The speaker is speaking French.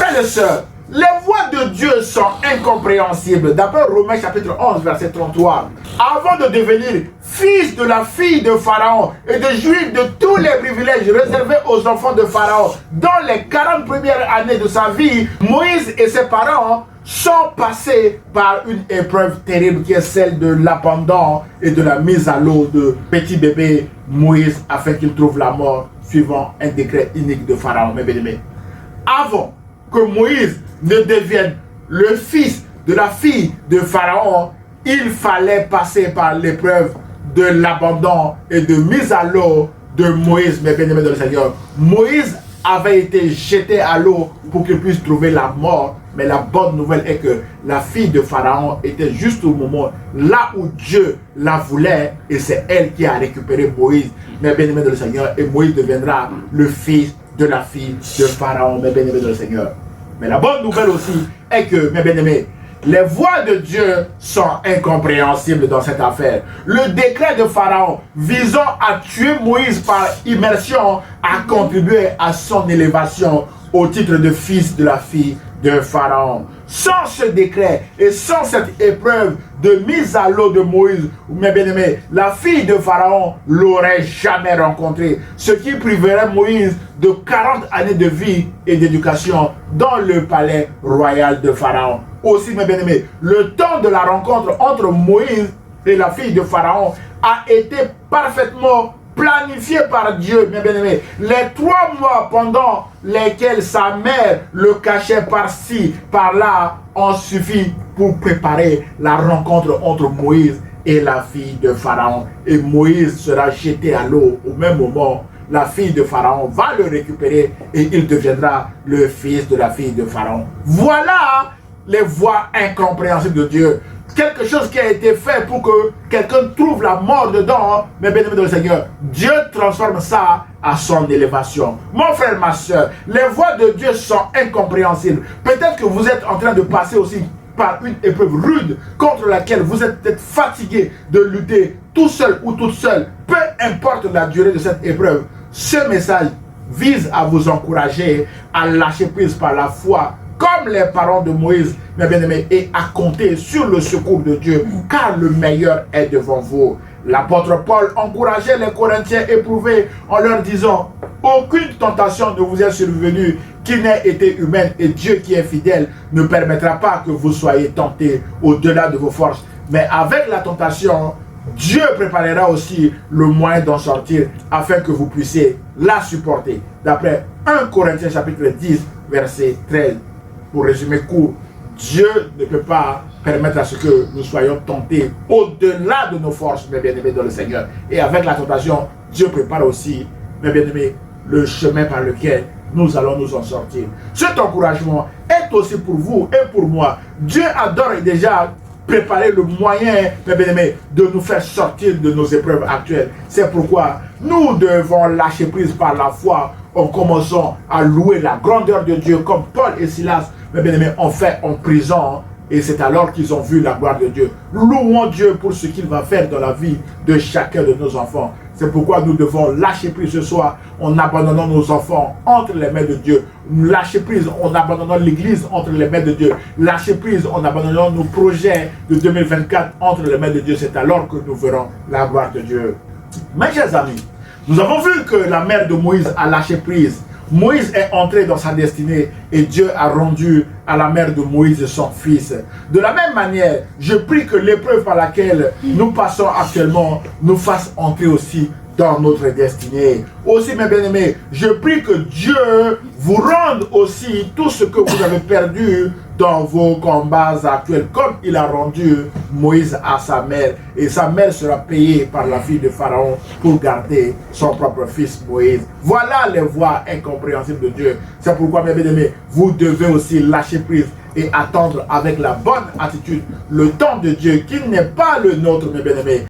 Frères et sœurs, les voies de Dieu sont incompréhensibles. D'après Romains chapitre 11, verset 33. Avant de devenir fils de la fille de Pharaon et de jouir de tous les privilèges réservés aux enfants de Pharaon, dans les 40 premières années de sa vie, Moïse et ses parents sont passés par une épreuve terrible qui est celle de l'abandon et de la mise à l'eau de petit bébé Moïse afin qu'il trouve la mort suivant un décret unique de Pharaon. Mes bien-aimés, avant que Moïse ne devienne le fils de la fille de Pharaon, il fallait passer par l'épreuve de l'abandon et de mise à l'eau de Moïse, mes bien-aimés dans le Seigneur. Moïse avait été jeté à l'eau pour qu'il puisse trouver la mort. Mais la bonne nouvelle est que la fille de Pharaon était juste au moment là où Dieu la voulait, et c'est elle qui a récupéré Moïse, mes bien-aimés dans le Seigneur, et Moïse deviendra le fils de la fille de Pharaon, mes bien-aimés dans le Seigneur. Mais la bonne nouvelle aussi est que, mes bien-aimés, les voies de Dieu sont incompréhensibles dans cette affaire. Le décret de Pharaon visant à tuer Moïse par immersion a contribué à son élévation au titre de fils de la fille de Pharaon. Sans ce décret et sans cette épreuve de mise à l'eau de Moïse, mes bien-aimés, la fille de Pharaon l'aurait jamais rencontré, ce qui priverait Moïse de 40 années de vie et d'éducation dans le palais royal de Pharaon. Aussi, mes bien-aimés, le temps de la rencontre entre Moïse et la fille de Pharaon a été parfaitement planifié par Dieu, mes bien-aimés. Les 3 mois pendant lesquels sa mère le cachait par-ci, par-là, ont suffi pour préparer la rencontre entre Moïse et la fille de Pharaon. Et Moïse sera jeté à l'eau au même moment. La fille de Pharaon va le récupérer et il deviendra le fils de la fille de Pharaon. Voilà les voies incompréhensibles de Dieu. Quelque chose qui a été fait pour que quelqu'un trouve la mort dedans, mes bien-aimés dans le Seigneur. Dieu transforme ça à son élévation. Mon frère, ma soeur, les voies de Dieu sont incompréhensibles. Peut-être que vous êtes en train de passer aussi par une épreuve rude contre laquelle vous êtes peut-être fatigué de lutter tout seul ou toute seule. Peu importe la durée de cette épreuve, ce message vise à vous encourager à lâcher prise par la foi, comme les parents de Moïse, mes bien-aimés, et à compter sur le secours de Dieu, car le meilleur est devant vous. L'apôtre Paul encourageait les Corinthiens éprouvés en leur disant: aucune tentation ne vous est survenue qui n'ait été humaine, et Dieu qui est fidèle ne permettra pas que vous soyez tentés au-delà de vos forces. Mais avec la tentation, Dieu préparera aussi le moyen d'en sortir afin que vous puissiez la supporter. D'après 1 Corinthiens chapitre 10, verset 13. Pour résumer court, Dieu ne peut pas permettre à ce que nous soyons tentés au-delà de nos forces, mes bien-aimés dans le Seigneur. Et avec la tentation, Dieu prépare aussi, mes bien-aimés, le chemin par lequel nous allons nous en sortir. Cet encouragement est aussi pour vous et pour moi. Dieu a d'ores et déjà préparé le moyen, mes bien-aimés, de nous faire sortir de nos épreuves actuelles. C'est pourquoi nous devons lâcher prise par la foi en commençant à louer la grandeur de Dieu, comme Paul et Silas, mes bien-aimés, ont fait en prison, et c'est alors qu'ils ont vu la gloire de Dieu. Louons Dieu pour ce qu'il va faire dans la vie de chacun de nos enfants. C'est pourquoi nous devons lâcher prise ce soir en abandonnant nos enfants entre les mains de Dieu. Lâcher prise en abandonnant l'église entre les mains de Dieu. Lâcher prise en abandonnant nos projets de 2024 entre les mains de Dieu. C'est alors que nous verrons la gloire de Dieu. Mes chers amis, nous avons vu que la mère de Moïse a lâché prise. Moïse est entré dans sa destinée et Dieu a rendu à la mère de Moïse son fils. De la même manière, je prie que l'épreuve par laquelle nous passons actuellement nous fasse entrer aussi dans notre destinée. Aussi, mes bien-aimés, je prie que Dieu vous rende aussi tout ce que vous avez perdu dans vos combats actuels, comme il a rendu Moïse à sa mère. Et sa mère sera payée par la fille de Pharaon pour garder son propre fils Moïse. Voilà les voies incompréhensibles de Dieu. C'est pourquoi, mes bien-aimés, vous devez aussi lâcher prise et attendre avec la bonne attitude le temps de Dieu, qui n'est pas le nôtre, mes bien-aimés.